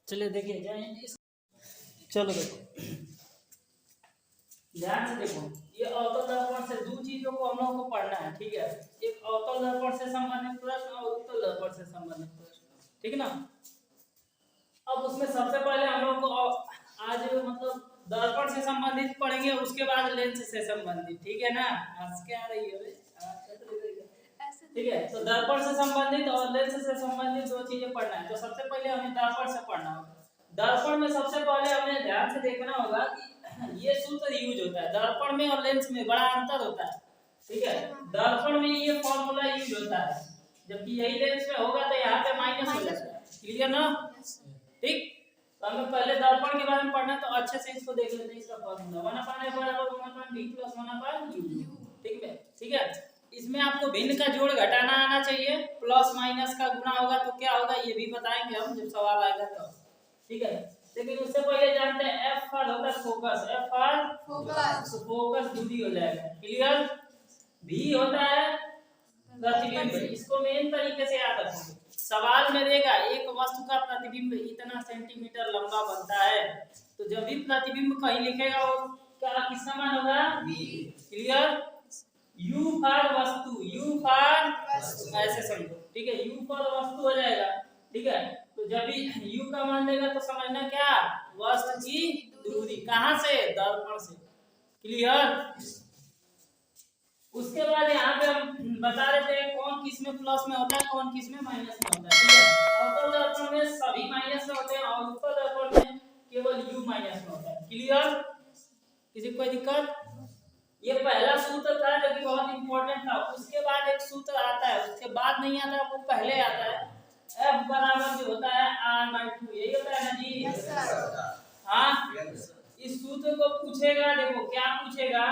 चलिए देखिए जाए चलो देखो ध्यान से देखो, ये अवतल दर्पण से दो चीजों को हम लोगों को पढ़ना है, ठीक है। एक अवतल दर्पण से संबंधित प्रश्न और उत्तल दर्पण से संबंधित प्रश्न, ठीक है ना। अब उसमें सबसे पहले हम लोग को आज मतलब दर्पण से संबंधित पढ़ेंगे, उसके बाद लेंस से संबंधित, ठीक है ना। आज क्या आ रही है, ठीक है। तो दर्पण से संबंधित और लेंस से संबंधित दो चीजें पढ़ना है। तो सबसे पहले हमें दर्पण से पढ़ना होगा। दर्पण में सबसे पहले हमें ध्यान से देखना होगा कि ये सूत्र यूज होता है। दर्पण में और लेंस में बड़ा अंतर होता है, ठीक है। दर्पण में ये फॉर्मूला यूज होता है, जबकि यही लेंस में होगा तो यहाँ पे माइनस हो जाता है। क्लियर ना, ठीक। तो हमें पहले दर्पण के बारे में पढ़ना है, तो अच्छे से इसको देख लेते हैं। इसका फॉर्मूला 1/f बराबर 1/d + 1/u, ठीक है, ठीक है। इसमें आपको भिन्न का जोड़ घटाना आना चाहिए, प्लस माइनस का गुणा होगा तो क्या होगा ये भी बताएंगे हम जब सवाल आएगा तो, ठीक है। लेकिन उससे पहले जानते हैं एफ फॉर होता है फोकस, एफ फॉर फोकस, तो फोकस दूरी हो जाएगा। क्लियर। भी होता है प्रतिबिंब। इसको मेन तरीके से याद रखोगे, सवाल में देगा एक वस्तु का प्रतिबिंब इतना सेंटीमीटर लंबा बनता है, तो जब भी प्रतिबिंब कहीं लिखेगा वो क्या किसका मान होगा, क्लियर। U फॉर वस्तु, U फॉर ऐसे समझो, ठीक है। U फॉर वस्तु हो जाएगा, ठीक है। तो जब भी U का मान देगा तो समझना क्या, वस्तु की दूरी। कहां से, दर्पण से। क्लियर। उसके बाद यहाँ पे हम बता देते हैं कौन किस में प्लस में होता है, कौन किस में माइनस में होता है, ठीक है। अवतल दर्पण में सभी माइनस में होते हैं और उत्तल दर्पण में केवल U माइनस में होता है। क्लियर। किसी को कोई दिक्कत। ये पहला सूत्र था जो कि बहुत इंपॉर्टेंट था। उसके बाद एक सूत्र आता है, उसके बाद नहीं आता, वो पहले आता है। F बराबर जो होता है R/2, यही होता है ना जी। Yes sir. हाँ, इस सूत्र को पूछेगा, देखो क्या पूछेगा,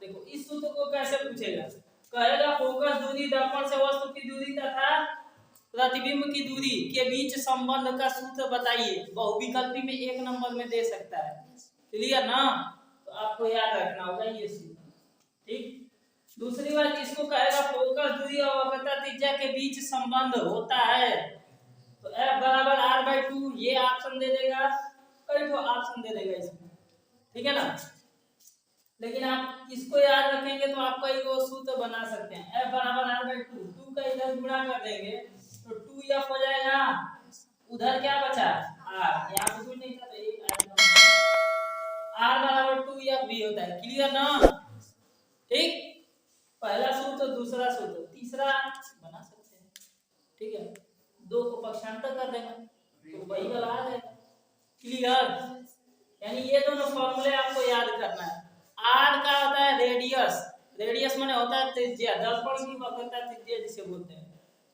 देखो इस सूत्र को कैसे पूछेगा, कहेगा फोकस दूरी दर्पण से वस्तु की दूरी तथा प्रतिबिंब की दूरी के बीच संबंध का सूत्र बताइए। बहुविकल्पी में एक नंबर में दे सकता है। क्लियर ना, तो आपको याद रखना होगा ये सूत्र, ठीक। दूसरी बात, इसको कहेगा फोकस दूरी और वक्रता त्रिज्या के बीच संबंध होता है, तो F बराबर R/2, ये ऑप्शन दे देगा, कई तो ऑप्शन दे देगा इसमें, ठीक है ना। लेकिन आप इसको याद रखेंगे तो आप कई को सूत्र बना सकते हैं। F बराबर R/2, 2 का इधर गुणा कर देंगे तो 2F हो जाएगा, उधर क्या बचा R, यहाँ पे कुछ नहीं था तो एक R बराबर 2F भी होता है। क्लियर ना, ठीक। पहला सूत्र, दूसरा सूत्र, तीसरा बना सकते हैं, ठीक है। दो को पक्षांतर कर देंगे तो वही वाला आ जाएगा। क्लियर। यानी ये दोनों फॉर्मूले आपको याद करना है। आर का होता है रेडियस, रेडियस माने होता है त्रिज्या, दर्पण की वक्रता त्रिज्या जिसे बोलते हैं।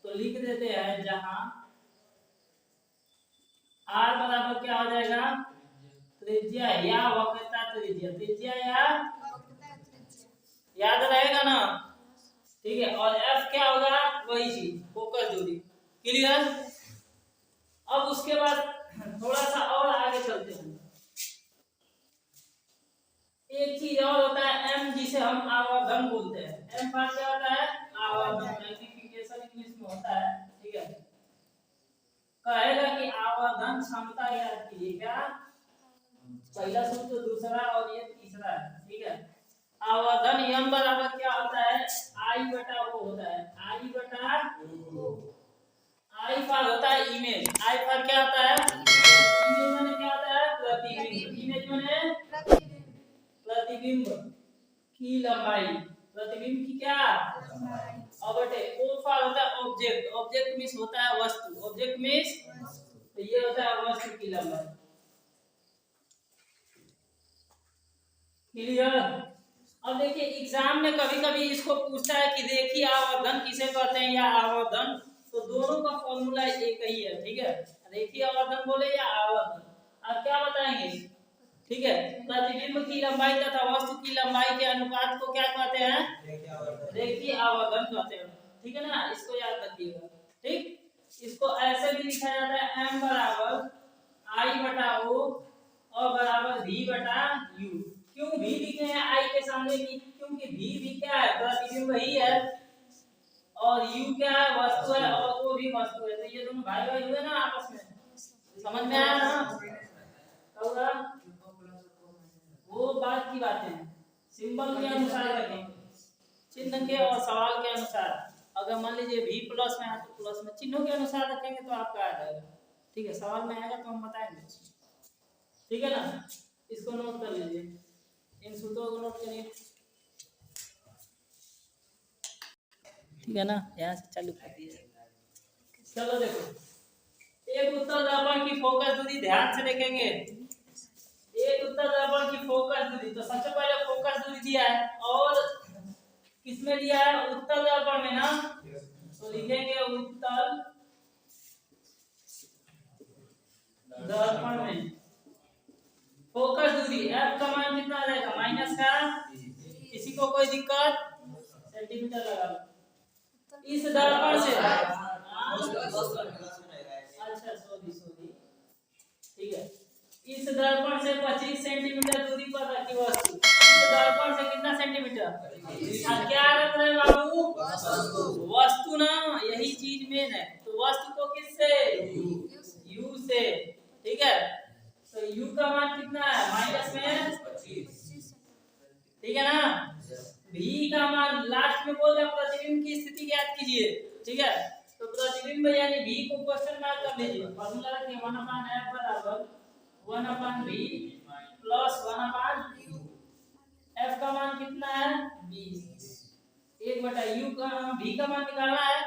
तो लिख देते हैं जहां आर बराबर क्या हो जाएगा, त्रिज्या या वक्रता त्रिज्या, त्रिज्या या याद रहेगा ना, ठीक है। और F क्या होगा, वही चीज फोकस दूरी। क्लियर। अब उसके बाद थोड़ा सा और आगे चलते हैं। एक चीज और होता है M, जिसे हम आवर्धन बोलते हैं। M का क्या होता है, आवर्धन, मैग्निफिकेशन इंग्लिश में होता है, ठीक है। कहेगा कि आवर्धन क्षमता याद कीजिए, क्या पहला सूत्र, दूसरा और ये तीसरा है, ठीक है। आवर्धन M बराबर क्या होता है, I/O होता है, I/O। I फॉर होता है इमेज, I फॉर क्या होता है, इमेज माने क्या होता है, प्रतिबिंब। इमेज माने प्रतिबिंब की लंबाई, प्रतिबिंब की क्या लंबाई। अब बेटे O फॉर होता है ऑब्जेक्ट, ऑब्जेक्ट मींस होता है वस्तु, ऑब्जेक्ट मींस, तो ये होता है वस्तु की लंबाई। क्लियर। अब देखिए एग्जाम में कभी कभी इसको पूछता है कि देखिए आवर्धन किसे कहते हैं या आवर्धन, तो दोनों का फॉर्मूला एक ही है, ठीक है। देखिए आवर्धन बोले या आवर्धन, आप क्या बताएंगे, ठीक है। प्रतिबिंब की लंबाई तथा वस्तु की लंबाई के अनुपात को क्या कहते हैं, देखिए आवर्धन कहते हैं, ठीक है ना। इसको याद रखिएगा, ठीक। इसको ऐसे भी लिखा जाता है M बराबर I/O और बराबर V/U। क्यों भी लिखे हैं I के सामने भी, क्योंकि भी क्या है, प्रतिबिंब वही है, और U क्या है, वस्तु है, और वो भी वस्तु है, तो ये दोनों भाई भाई हुए ना आपस में, समझ में आया ना? होगा वो बात की बातें हैं, सिंबल के अनुसार रखेंगे, चिन्ह के और सवाल के अनुसार। अगर मान लीजिए भी प्लस में है तो प्लस में चिन्हों के अनुसार रखेंगे तो आपका आ जाएगा। ठीक है, सवाल में आएगा तो हम बताएंगे। ठीक है ना, इसको नोट कर लीजिए, इन सूत्रों को नोट करिए। ठीक है ना, यहाँ से चालू कर दिए। चलो देखो, एक उत्तल दर्पण की फोकस दूरी ध्यान से देखेंगे। एक उत्तल दर्पण की फोकस दूरी, तो सबसे पहले फोकस दूरी दिया है और किसमें दिया है? उत्तल दर्पण में ना, तो लिखेंगे उत्तल दर्पण में फोकस दूरी f का मान कितना आ जाएगा? माइनस का, किसी को कोई दिक्कत? सेंटीमीटर लगा लो। इस दर्पण से अच्छा सॉरी ठीक है, इस दर्पण से 25 सेंटीमीटर दूरी पर रखी वस्तु, इस दर्पण से कितना सेंटीमीटर? क्या रख रहे हैं बाबू? वस्तु ना, यही चीज मेन है। तो वस्तु को किससे? u से। ठीक है, तो u का मान कितना है? माइनस में 25। ठीक है ना, v का मान लास्ट में बोल रहे हैं प्रतिबिंब की स्थिति ज्ञात कीजिए। ठीक है, तो प्रतिबिंब यानी v को क्वेश्चन मार्क कर लीजिए। फार्मूला रखिए 1/f बराबर 1/v प्लस 1/u। f का मान कितना है? 20। 1/u का v का मान निकालना है।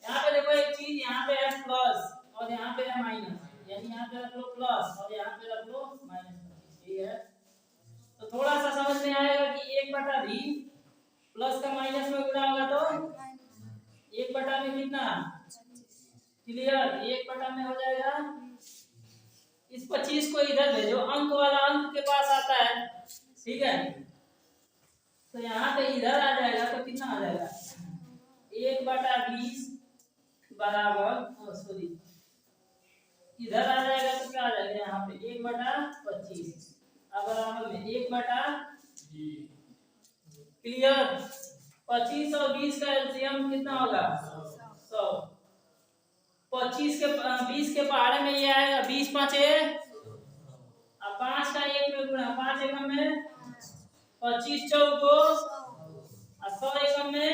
यहाँ पे देखो एक चीज, यहाँ पे f प्लस और यहाँ पे है माइनस, यानी यहाँ पे रख लो प्लस और यहाँ पे रख लो माइनस। ठीक है, तो थोड़ा सा समझ में आएगा कि 1/v प्लस का माइनस में गुणा होगा तो 1/, में कितना? क्लियर, 1/, में हो जाएगा। इस 25 को इधर भेजो, अंक वाला अंक के पास आता है। ठीक है, तो यहाँ पे इधर आ जाएगा तो कितना आ जाएगा? 1/20 बराबर सॉरी इधर आ जाएगा तो क्या आ जाएगा? यहाँ पे 1/25 बराबर में 1/, क्लियर। 25 और 20 का एलसीएम कितना होगा? 100। 25 के 20 के पहाड़े में ये आएगा 20 5 अब 5 का 1 में गुणा, 5 एकम में 25 चौको और 100 एकम में,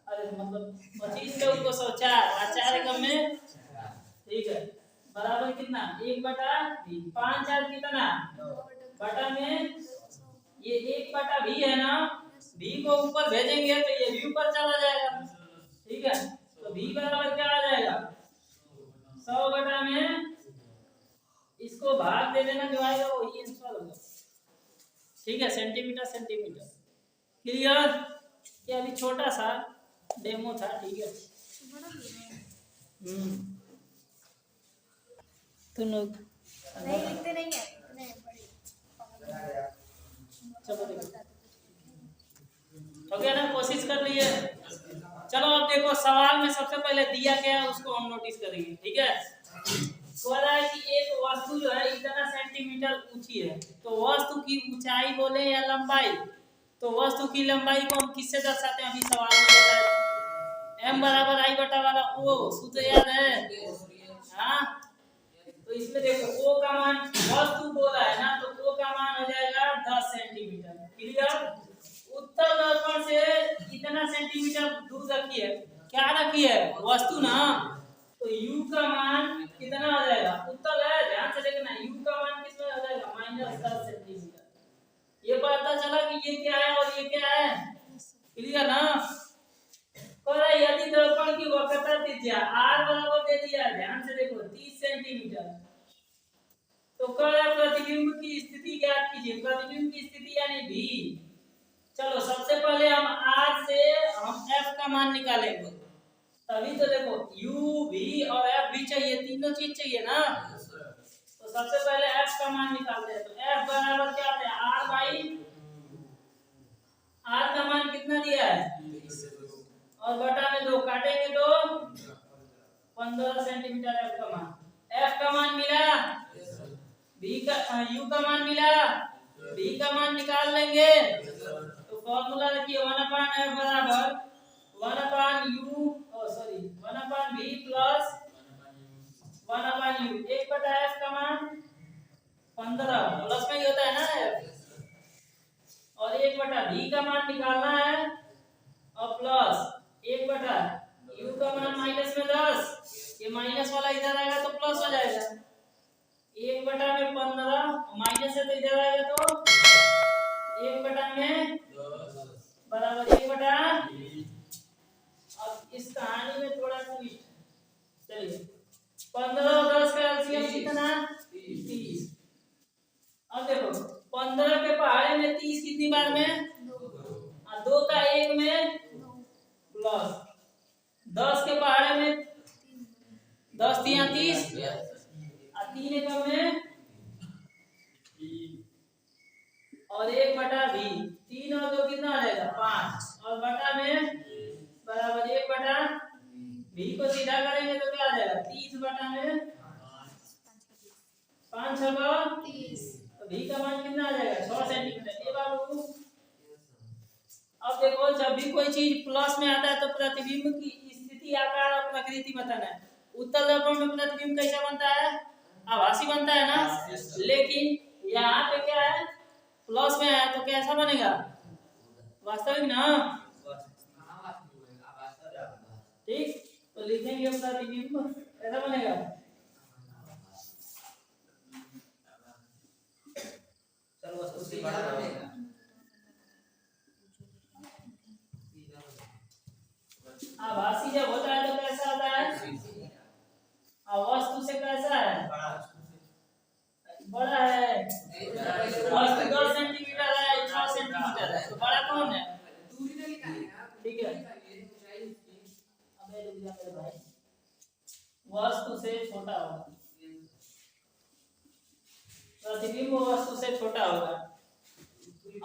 अरे मतलब 25 चौको 100 4 और 4 एकम में। ठीक है, बराबर कितना? 1/20। 5 4 कितना? बटा में ये 1/v है ना, v को ऊपर भेजेंगे तो ये v ऊपर चला जाएगा। ठीक है, तो v बराबर क्या आ जाएगा? 100 में इसको भाग दे देना, जो आएगा वही आंसर होगा। ठीक है, सेंटीमीटर सेंटीमीटर। क्लियर, ये अभी छोटा सा डेमो था। ठीक है, तुम लोग नहीं लिखते नहीं है, चलो देखो हो गया ना, कोशिश कर लिए। चलो अब देखो, सवाल में सबसे पहले दिया क्या है उसको हम नोटिस करेंगे। ठीक है, बोल रहा है कि एक वस्तु जो है इतना सेंटीमीटर ऊंची है, तो वस्तु की ऊंचाई बोले या लंबाई, तो वस्तु की लंबाई को हम किससे दर्शाते हैं? अभी सवाल में बताया m बराबर i बटा वाला o, सूत्र याद है? हाँ, तो इसमें देखो o का मान, वस्तु बोला है ना, तो o का मान हो जाएगा 10 सेंटीमीटर। क्लियर, उत्तल दर्पण से इतना सेंटीमीटर दूर रखी है, क्या रखी है? वस्तु ना, तो u का मान कितना आ जाएगा? उत्तल है, ध्यान से देखना, u का मान कितना आ जाएगा? -10 सेंटीमीटर। ये पता चला कि ये क्या है और ये क्या है। क्लियर ना, यदि दर्पण की वक्रता त्रिज्या r बराबर दे दिया, ध्यान से देखो 30 सेंटीमीटर, तो प्रतिबिंब की स्थिति ज्ञात कीजिए। प्रतिबिंब की स्थिति यानी v। चलो सबसे पहले हम r से हम f का मान निकालेंगे, तभी तो देखो u v और f भी चाहिए, तीनों चीज चाहिए ना। तो सबसे पहले f का मान निकालते हैं, तो f बराबर क्या आता है? r बाई r का मान कितना दिया है? और बटा में 2 काटेंगे तो 15 सेंटीमीटर f का मान। f का मान मिला, v का u का मान मिला, v का मान निकाल लेंगे। तो फॉर्मूला रखिए 1/f बराबर 1/u 1/v plus 1/u 1/f का मान 15 प्लस में ही होता है ना f, और 1/v का मान निकालना है और प्लस 1/u का मान माइनस में 10, ये माइनस वाला इधर आएगा तो प्लस हो जाएगा। 1/15 माइनस है तो इधर आएगा तो 1/में बराबर 1/। अब इस कहानी में थोड़ा ट्विस्ट, चलिए 15 और 10 का एलसीएम कितना 30। अब देखो 15 के पहाड़े में 30 कितनी बार में 2 का 1 में प्लस 10 के पहाड़े में 10 3 30 और 3 एकम में और 1/v 3 और 2 कितना आ जाएगा 5 और बटा में बराबर 1/v को सीधा करेंगे तो क्या आ जाएगा 30 बटा में 5 6 30, तो v का मान कितना आ जाएगा 6 सेंटीमीटर। ये बाबू अब देखो जब भी कोई चीज प्लस में आता है तो प्रतिबिंब की स्थिति आकार और प्रकृति बताना है। उत्तल दर्पण में प्रतिबिंब कैसा बनता है आभासी बनता है ना, लेकिन यहाँ पे क्या है प्लस में है तो कैसा बनेगा वास्तविक ना, ठीक। तो लिखेंगे प्रतिबिंब कैसा बनेगा आभासी जब होता है तो कैसा होता है वस्तु से कैसा है बड़ा है, वस्तु 10 सेंटीमीटर है 6 सेंटीमीटर है तो बड़ा कौन है, ठीक है। अबे रुक जा मेरे भाई, वस्तु से छोटा होगा प्रतिबिंब वस्तु से छोटा होगा।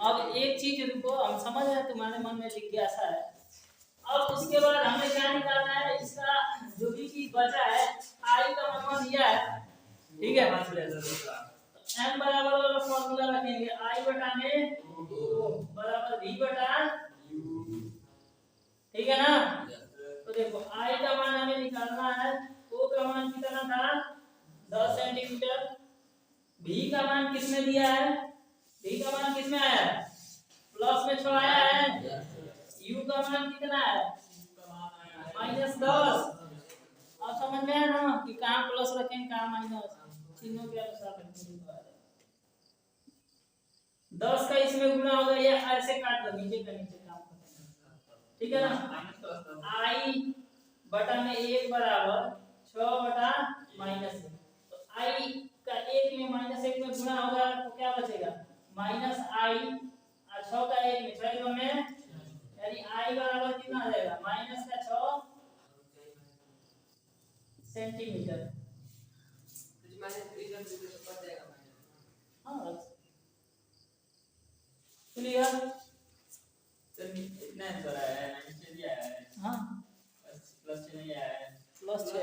अब एक चीज रुको, हम समझ रहे हैं तुम्हारे मन में जिज्ञासा है। अब उसके बाद हमें क्या निकालना है, इसका जो भी चीज बचा है आई का मान दिया है, ठीक है। m बराबर वाला फॉर्मूला रखेंगे i बटा में बराबर v बटा u, ठीक है ना। तो देखो i का मान हमें निकालना है, o का मान कितना था 10 सेंटीमीटर, v का मान किसने दिया है, v का मान किसमें आया है प्लस में 6 आया है, u का मान कितना है -10। अब समझ में आया ना कि कहाँ प्लस रखें कहाँ माइनस, चिन्हों के अनुसार रखेंगे। 10 का इसमें गुना होगा, ये ऐसे काट दो नीचे का नीचे काम करते, ठीक है ना। i बटा में 1 बराबर 6 बटा -1, तो i का 1 में -1 में गुना होगा तो क्या बचेगा -i और 6 का 1 में 6 में यानी i बराबर कितना आ जाएगा -6 सेंटीमीटर। हाँ क्लियर, इतना आंसर आया है 90 दिया है, हाँ प्लस 6 नहीं आया है, प्लस 6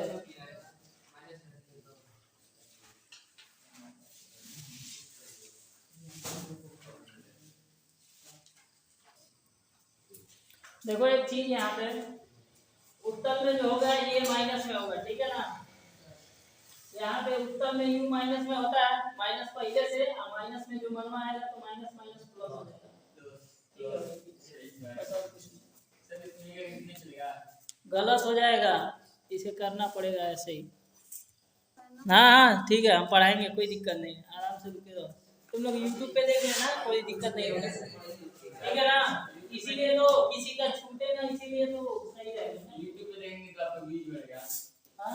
देखो एक चीज यहाँ पे उत्तल में जो होगा ये माइनस में होगा, ठीक है ना। यहाँ पे उत्तल में u माइनस में होता है, माइनस पहले से और माइनस में जो मन में आएगा तो माइनस माइनस प्लस हो जाएगा, ठीक है। गलत हो जाएगा, इसे करना पड़ेगा ऐसे ही। हाँ हाँ ठीक है, हम पढ़ाएंगे, कोई दिक्कत नहीं, आराम से रुके रहो। तुम लोग YouTube पे देख लेना, कोई दिक्कत नहीं होगा, ठीक है ना। इसीलिए तो किसी का छूटे ना, इसीलिए तो सही रहेगा। YouTube पे देखेंगे तो आपका व्यूज बढ़ेगा, हाँ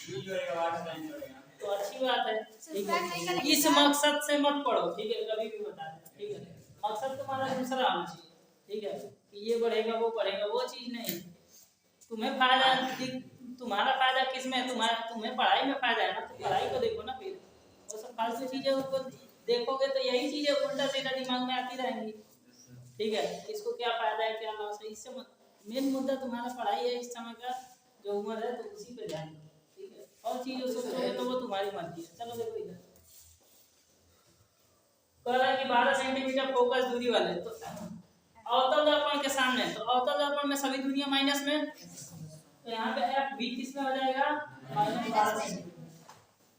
व्यूज बढ़ेगा, वाच टाइम बढ़ेगा, तो अच्छी बात है, ठीक है। इस मकसद से मत पढ़ो, ठीक है, कभी भी बता देना, ठीक है। मकसद तुम्हारा दूसरा होना चाहिए, ठीक है, कि ये बढ़ेगा वो बढ़ेगा, वो चीज नहीं। तुम्हें फायदा, तुम्हारा फायदा किसमें है, तुम्हें पढ़ाई में फायदा है ना, तो पढ़ाई को देखो ना। फिर वो सब फालतू चीजें उनको देखोगे तो यही चीजें उल्टा सीधा दिमाग में आती रहेंगी, ठीक है। इसको क्या फायदा है क्या लॉस है, इससे मेन मुद्दा तुम्हारा पढ़ाई है इस समय का जो उम्र है, तो उसी पे ध्यान दो, ठीक है। और चीजों सोचोगे तो वो तुम्हारी मर्जी है। चलो देखो इधर कह रहा है कि 12 सेंटीमीटर फोकस दूरी वाले, तो अवतल दर्पण के सामने, तो अवतल दर्पण में सभी दूरियां माइनस में, तो यहाँ पे f v किस में हो जाएगा -12 सेंटीमीटर।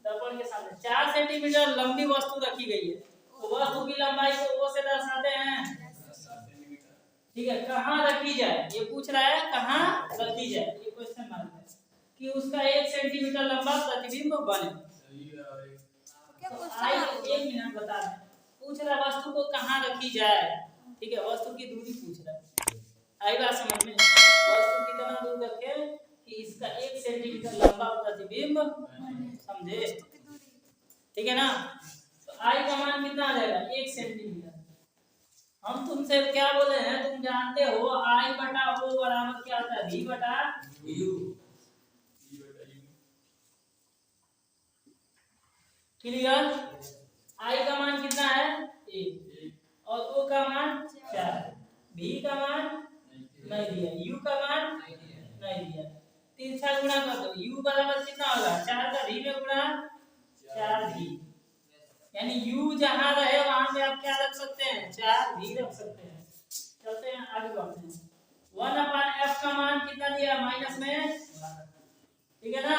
दर्पण के सामने 4 सेंटीमीटर लंबी वस्तु रखी गई है, तो वस्तु की लंबाई को ओ से दर्शाते हैं। ठीक है, कहाँ रखी जाए ये पूछ रहा है, कहाँ रखी जाए ये क्वेश्चन मार्क है कि उसका 1 सेंटीमीटर लंबा प्रतिबिंब बने। तो आई 1 मिनट बता रहे, पूछ रहा है वस्तु को कहाँ रखी जाए। ठीक है, वस्तु की दूरी पूछ रहा है, आई बात समझ में, वस्तु कितना दूर रखे कि इसका 1 सेंटीमीटर लंबा प्रतिबिंब, समझे? ठीक है ना, तो आई का मान कितना आ जाएगा 1 सेंटीमीटर। हम तुमसे क्या बोले हैं, तुम जानते हो आई बटा ओ बराबर क्या होता है, v बटा u। क्लियर? आई का मान कितना है 1 और ओ का मान 4, v का मान नहीं दिया, u का मान नहीं दिया, तिरछा गुणा कर दो, u बराबर कितना होगा 4 का v में गुणा 4v, यानी u जहां रहे वहां पे आप क्या रख सकते हैं 4v रख सकते हैं। चलते हैं आगे बढ़ते हैं। 1/f का मान कितना दिया माइनस में, ठीक है ना,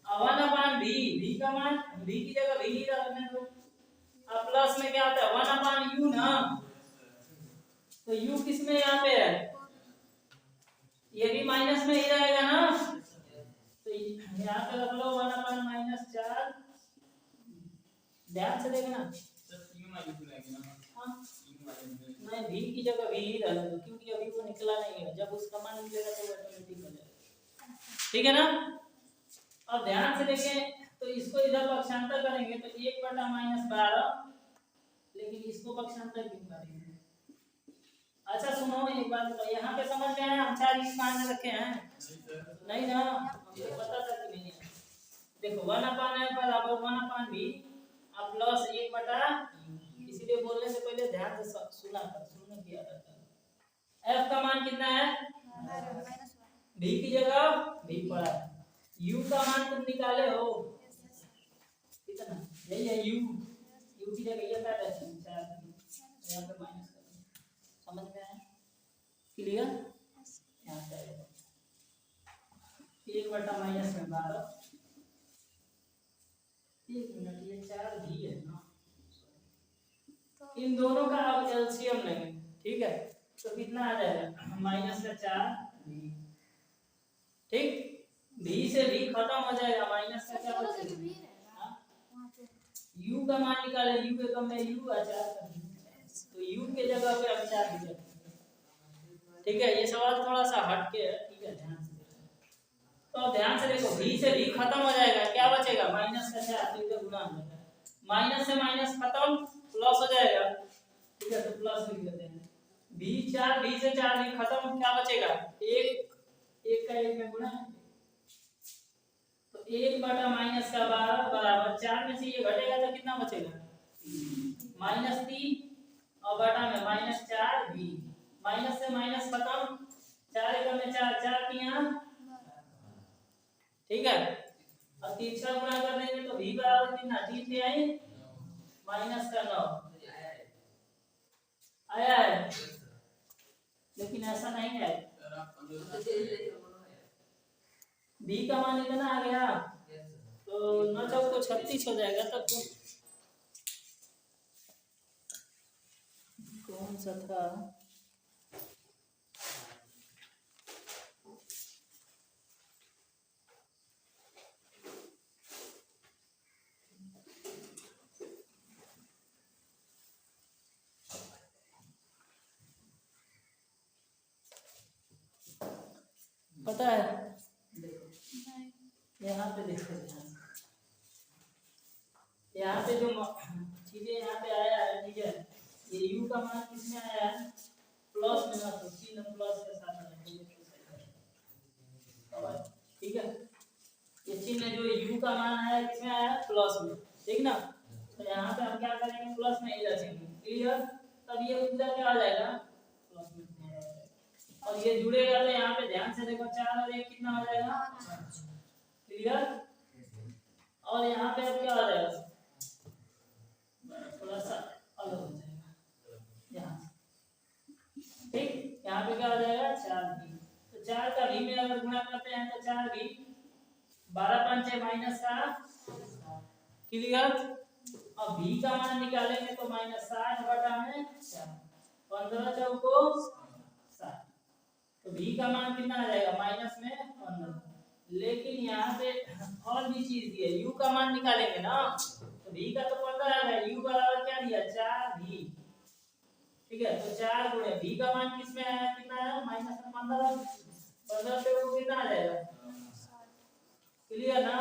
1/v का मान v की जगह v ही रखने दो, अब प्लस में क्या होता है 1/u ना, तो u किस में यहाँ पे है, ये भी माइनस में ही रहेगा ना, तो यहाँ पे रख लो 1/-4। ध्यान से देखना, नहीं v की जगह v ही रहने दो, क्योंकि अभी वो निकला नहीं है, जब उसका मान निकलेगा तो ऑटोमेटिक हो जाएगा। ठीक है ना, अब ध्यान से देखें, तो इसको इधर पक्षांतर करेंगे तो 1/-12, लेकिन इसको पक्षांतर क्यों करेंगे। अच्छा सुनो एक बात बताओ, यहाँ पे समझ में आया हम 4 इस मान में रखे हैं, नहीं ना, हमको पता था कि नहीं है। देखो 1/f बराबर 1/v अब प्लस 1/, इसीलिए बोलने से पहले ध्यान से सुना कर, सुनने की आदत है। f का मान कितना है, v की जगह v पड़ा है, u का मान तुम निकाले हो कितना, यही है u की जगह ये काटा है 4, यहाँ पे माइनस कर दो, समझ में आया? क्लियर? यहाँ से 1/-12, 1 मिनट, ये 4v है ना, इन दोनों का अब एलसीएम लेंगे। ठीक है, तो कितना आ जाएगा -4v, ठीक, v से v खत्म हो जाएगा, माइनस का क्या बचेगा, u का मान निकाले, u के कम में u आ 4 का v, तो u के जगह पे हम 4 v रखेंगे। ठीक है, ये सवाल थोड़ा सा हट के है, ठीक है, ध्यान से देखो। तो ध्यान से देखो, v से v खत्म हो जाएगा, क्या बचेगा -4, तो इधर गुणा हो जाएगा, माइनस से माइनस खत्म, प्लस हो जाएगा। ठीक है, तो प्लस लिख देते हैं, v से 4v खत्म, क्या बचेगा 1 का 1 में गुणा, तो 1/-12 बराबर 4 में से ये घटेगा तो कितना बचेगा -3 और बटा में -4v, माइनस से माइनस खत्म, 4 एकम में 4, 4 3 ठीक है, और 3 से गुणा कर देंगे तो v बराबर कितना 3 से आई -9 आया है, लेकिन ऐसा नहीं है, b का मान इतना आ गया तो 9 चौक तो 36 हो जाएगा, तब तो कौन सा था, पता है, देखो यहाँ पे देखो, यहाँ पे जो चीजें यहाँ पे आया है, ठीक है, ये u का मान किसमें आया है प्लस में, ना तो चिन्ह प्लस के साथ आया, ठीक है, ये चिन्ह जो u का मान आया किसमें आया प्लस में, ठीक ना, तो यहाँ पे हम क्या करेंगे प्लस में ही रखेंगे, क्लियर, तब ये उधर क्या आ जाएगा प्लस में, और ये जुड़ेगा तो यहाँ पे ध्यान से देखो 4 और 1 कितना हो जाएगा, क्लियर, और यहाँ पे अब क्या हो जाएगा थोड़ा सा अलग हो जाएगा यहाँ, ठीक, यहाँ पे क्या हो जाएगा 4v, तो 4 का v में अगर गुणा करते हैं तो 4v, 12 पंचे -7, क्लियर। अब v का मान निकालेंगे तो -60 बटा में 4, 15 चौको 60, तो v का मान कितना आ जाएगा माइनस में 15। लेकिन यहाँ पे और भी चीज दी है, u का मान निकालेंगे ना, तो v का तो 15 आ गया, u बराबर क्या दिया 4v, ठीक है। तो 4 गुणे v का मान किसमें आया, कितना आया -15, 15 पे वो कितना आ जाएगा, क्लियर ना।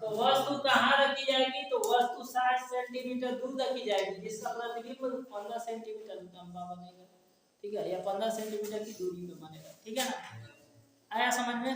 तो वस्तु कहाँ रखी जाएगी, तो वस्तु 60 सेंटीमीटर दूर रखी जाएगी, जिसका प्रतिबिंब 15 सेंटीमीटर लंबा बनेगा, ठीक है, या 15 सेंटीमीटर की दूरी पे बनेगा, ठीक है ना। आया समझ में।